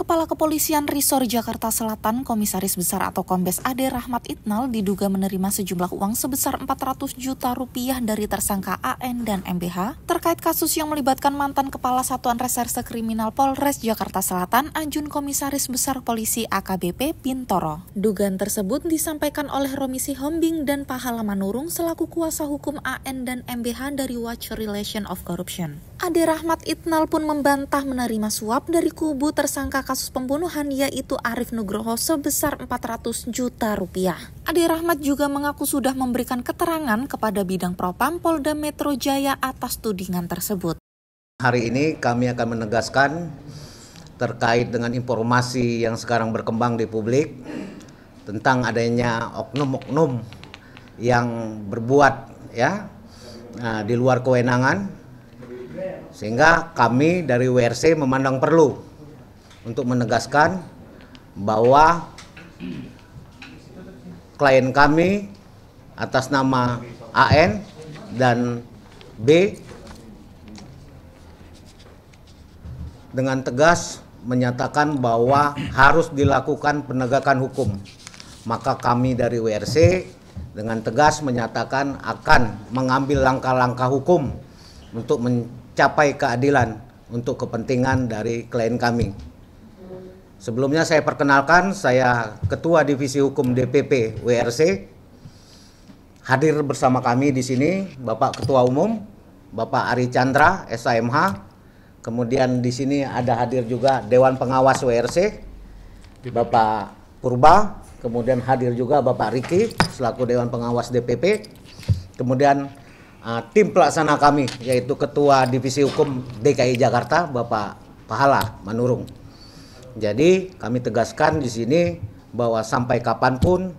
Kepala Kepolisian Resor Jakarta Selatan, Komisaris Besar atau Kombes Ade Rahmat Itnal diduga menerima sejumlah uang sebesar 400 juta rupiah dari tersangka AN dan MBH terkait kasus yang melibatkan mantan Kepala Satuan Reserse Kriminal Polres Jakarta Selatan, Ajun Komisaris Besar Polisi AKBP Bintoro. Dugaan tersebut disampaikan oleh Romi Sihombing dan Pahala Manurung selaku kuasa hukum AN dan MBH dari Watch Relation of Corruption. Ade Rahmat Itnal pun membantah menerima suap dari kubu tersangka kasus pembunuhan yaitu Arif Nugroho sebesar 400 juta rupiah. Ade Rahmat juga mengaku sudah memberikan keterangan kepada Bidang Propam Polda Metro Jaya atas tudingan tersebut. Hari ini kami akan menegaskan terkait dengan informasi yang sekarang berkembang di publik tentang adanya oknum-oknum yang berbuat di luar kewenangan, sehingga kami dari WRC memandang perlu untuk menegaskan bahwa klien kami atas nama AN dan B dengan tegas menyatakan bahwa harus dilakukan penegakan hukum. Maka kami dari WRC dengan tegas menyatakan akan mengambil langkah-langkah hukum untuk mencapai keadilan untuk kepentingan dari klien kami. Sebelumnya saya perkenalkan, saya Ketua Divisi Hukum DPP WRC. Hadir bersama kami di sini Bapak Ketua Umum, Bapak Ari Chandra, SAMH. Kemudian di sini ada hadir juga Dewan Pengawas WRC, Bapak Purba. Kemudian hadir juga Bapak Riki selaku Dewan Pengawas DPP. Kemudian tim pelaksana kami yaitu Ketua Divisi Hukum DKI Jakarta Bapak Pahala Manurung. Jadi kami tegaskan di sini bahwa sampai kapanpun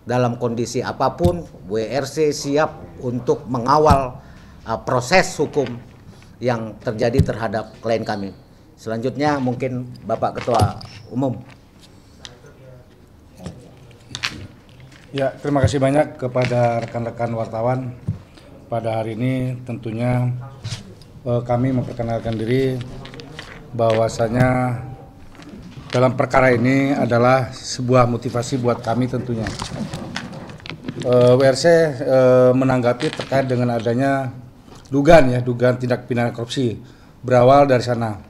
dalam kondisi apapun WRC siap untuk mengawal proses hukum yang terjadi terhadap klien kami. Selanjutnya mungkin Bapak Ketua Umum. Ya, terima kasih banyak kepada rekan-rekan wartawan. Pada hari ini tentunya kami memperkenalkan diri bahwasanya dalam perkara ini adalah sebuah motivasi buat kami tentunya. WRC menanggapi terkait dengan adanya dugaan tindak pidana korupsi berawal dari sana.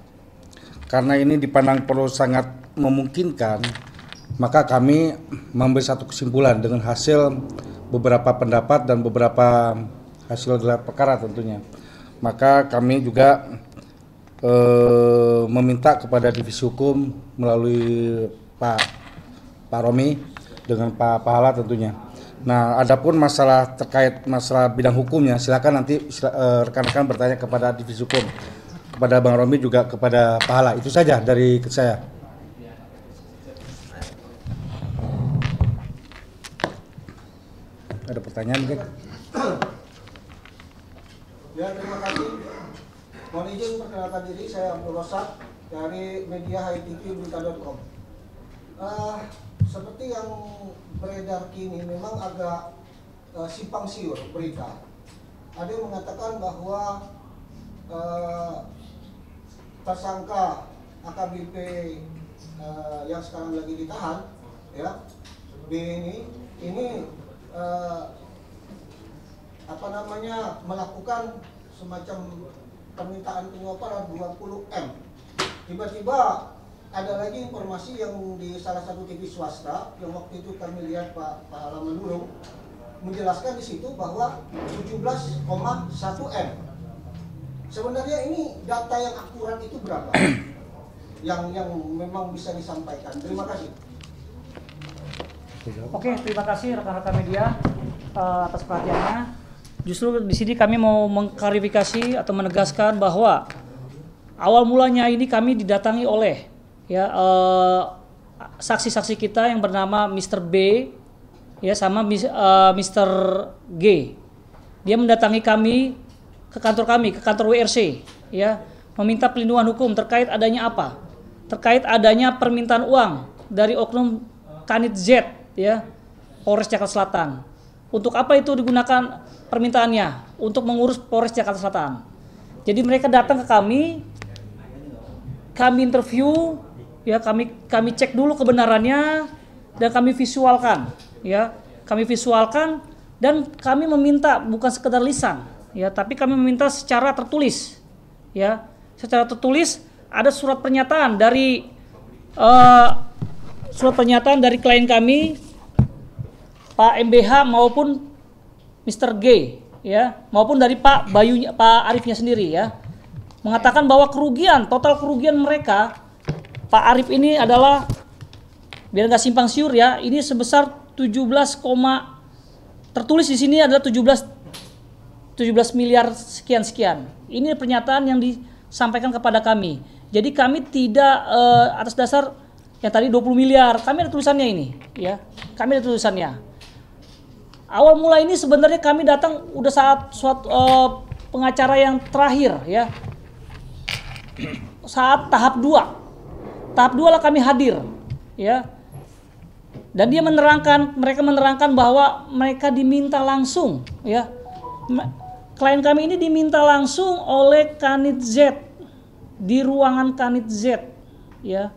Karena ini dipandang perlu sangat memungkinkan, maka kami mengambil satu kesimpulan dengan hasil beberapa pendapat dan beberapa hasil gelar perkara tentunya. Maka kami juga meminta kepada divisi hukum melalui Pak Romi dengan Pak Pahala tentunya. Nah, adapun masalah terkait masalah bidang hukumnya, silakan nanti rekan-rekan bertanya kepada divisi hukum, kepada Bang Romi juga kepada Pahala. Itu saja dari saya. Ada pertanyaan mungkin? Ya, terima kasih. Mohon izin perkenalkan diri, saya Abdul Rosak dari media HiTV.com. Seperti yang beredar kini memang agak simpang siur berita. Ada yang mengatakan bahwa tersangka AKBP yang sekarang lagi ditahan, B ini melakukan semacam permintaan penyuapan 20M. Tiba-tiba ada lagi informasi yang di salah satu TV swasta yang waktu itu kami lihat Pak Pahala Manurung menjelaskan di situ bahwa 17,1M. Sebenarnya ini data yang akurat itu berapa? yang memang bisa disampaikan. Terima kasih. Oke, terima kasih rekan-rekan media atas perhatiannya. Justru di sini kami mau mengklarifikasi atau menegaskan bahwa awal mulanya ini kami didatangi oleh saksi-saksi kita yang bernama Mr. B sama Mr. G. Dia mendatangi kami ke kantor WRC meminta pelindungan hukum terkait adanya apa? Terkait adanya permintaan uang dari oknum Kanit Z Polres Jakarta Selatan. Untuk apa itu digunakan permintaannya? Untuk mengurus Polres Jakarta Selatan. Jadi mereka datang ke kami interview, ya kami cek dulu kebenarannya dan kami visualkan, ya. Kami visualkan dan kami meminta bukan sekedar lisan, ya, tapi kami meminta secara tertulis, ya. Secara tertulis ada surat pernyataan dari klien kami Pak MBH maupun Mr. G, ya, maupun dari Pak Arifnya sendiri, ya, mengatakan bahwa total kerugian mereka, Pak Arif ini adalah, biar nggak simpang siur ya, ini sebesar 17, tertulis di sini adalah 17 miliar sekian. Ini pernyataan yang disampaikan kepada kami. Jadi kami tidak atas dasar yang tadi 20 miliar, kami ada tulisannya ini, ya. Kami ada tulisannya. Awal mula ini sebenarnya kami datang udah saat suatu pengacara yang terakhir, ya. Saat tahap 2. Tahap 2 lah kami hadir, ya. Dan mereka menerangkan bahwa mereka diminta langsung, ya. Klien kami ini diminta langsung oleh Kanit Z di ruangan Kanit Z, ya.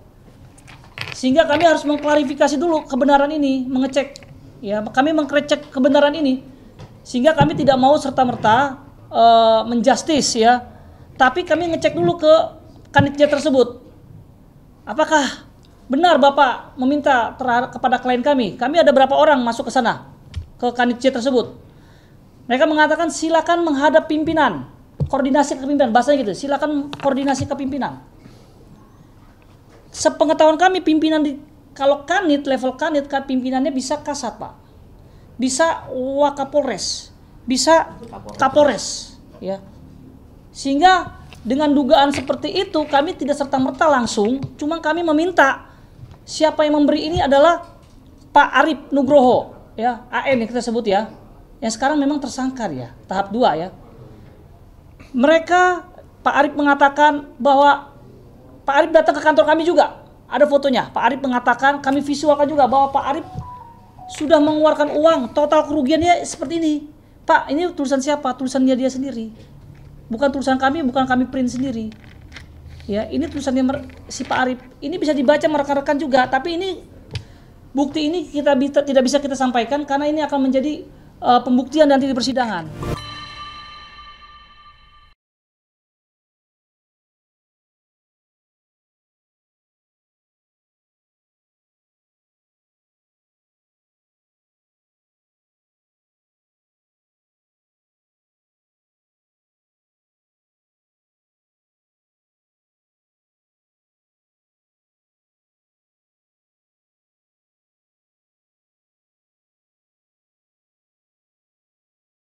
Sehingga kami harus mengklarifikasi dulu kebenaran ini, mengecek, ya. Kami mengecek kebenaran ini, sehingga kami tidak mau serta-merta menjustis, ya. Tapi kami ngecek dulu ke Kanit Z tersebut. Apakah benar Bapak meminta kepada klien kami? Kami ada berapa orang masuk ke sana, ke Kanit Z tersebut? Mereka mengatakan silakan menghadap pimpinan, koordinasi ke pimpinan, bahasanya gitu. Silakan koordinasi ke pimpinan. Sepengetahuan kami pimpinan kalau Kanit, level Kanit, pimpinannya bisa Kasat, Pak. Bisa Wakapolres, bisa Kapolres, ya. Sehingga dengan dugaan seperti itu kami tidak serta-merta langsung, cuma kami meminta siapa yang memberi ini adalah Pak Arif Nugroho, ya, AN yang kita sebut, ya. Yang sekarang memang tersangka, ya, tahap 2, ya. Pak Arif mengatakan bahwa Pak Arif datang ke kantor kami juga, ada fotonya. Pak Arif mengatakan, kami visualkan juga bahwa Pak Arif sudah mengeluarkan uang, total kerugiannya seperti ini. Pak, ini tulisan siapa? Tulisannya dia sendiri. Bukan tulisan kami, bukan kami print sendiri. Ya, ini tulisannya si Pak Arif. Ini bisa dibaca rekan-rekan juga, tapi ini bukti ini tidak bisa kita sampaikan karena ini akan menjadi pembuktian nanti di persidangan.